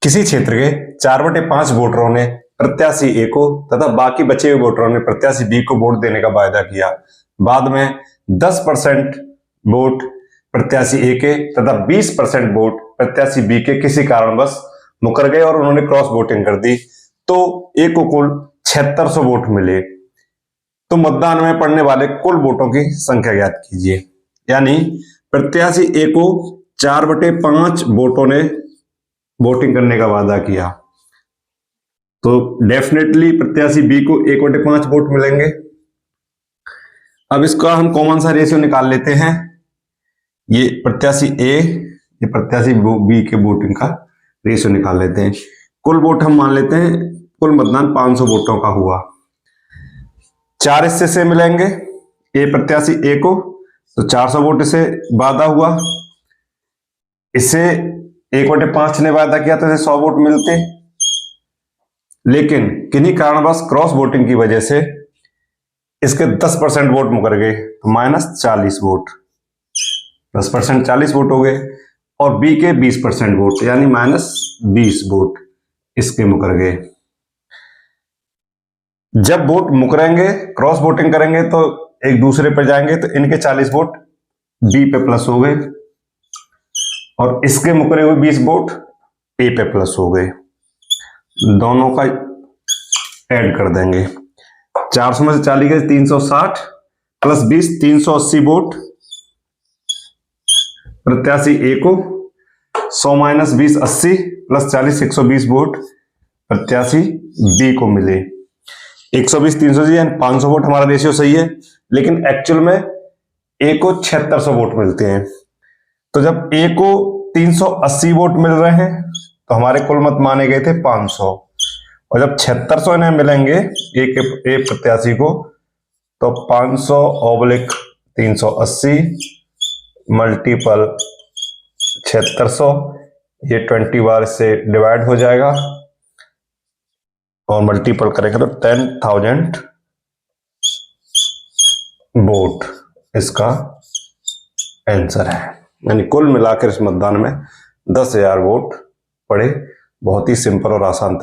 किसी क्षेत्र के 4/5 वोटरों ने प्रत्याशी ए को तथा बाकी बचे हुए वोटरों ने प्रत्याशी बी को वोट देने का वायदा किया। बाद में 10% वोट प्रत्याशी ए के तथा 20% वोट प्रत्याशी बी के किसी कारणवश मुकर गए और उन्होंने क्रॉस वोटिंग कर दी, तो ए को कुल 7600 वोट मिले। तो मतदान में पड़ने वाले कुल वोटों की संख्या ज्ञात कीजिए। यानी प्रत्याशी ए को 4/5 वोटों ने वोटिंग करने का वादा किया, तो डेफिनेटली प्रत्याशी बी को 1/5 वोट मिलेंगे। अब इसका हम कॉमन सा रेशियो निकाल लेते हैं। ये प्रत्याशी ए, ये प्रत्याशी बी के वोटिंग का रेशियो निकाल लेते हैं। कुल वोट हम मान लेते हैं, कुल मतदान 500 वोटों का हुआ। 4 हिस्से से मिलेंगे ए प्रत्याशी ए को, तो 400 वोट इसे वादा हुआ। इससे 1/5 ने वादा किया तो इसे 100 वोट मिलते, लेकिन किन्हीं कारणवश क्रॉस वोटिंग की वजह से इसके 10% वोट मुकर गए, तो -40 वोट। 10% 40 वोट हो गए और बी के 20% वोट यानी -20 वोट इसके मुकर गए। जब वोट मुकरेंगे, क्रॉस वोटिंग करेंगे तो एक दूसरे पर जाएंगे, तो इनके 40 वोट बी पे प्लस हो गए और इसके मुकरे हुए 20 वोट ए पे प्लस हो गए। दोनों का ऐड कर देंगे। 400 में से 40 गए 360 प्लस 20 380 वोट प्रत्याशी ए को, 100 - 20 80 प्लस 40 120 वोट प्रत्याशी बी को मिले। 120 380 यानी 500 वोट हमारा रेशियो सही है, लेकिन एक्चुअल में ए को 7600 वोट मिलते हैं। तो जब ए को 380 वोट मिल रहे हैं तो हमारे कुल मत माने गए थे 500, और जब 7600 इन्हें मिलेंगे ए प्रत्याशी को, तो 500/380 मल्टीपल 7600, ये 20 बार से डिवाइड हो जाएगा और मल्टीपल करेंगे तो 10,000 वोट इसका आंसर है। यानी कुल मिलाकर इस मतदान में 10,000 वोट पड़े। बहुत ही सिंपल और आसान तरीके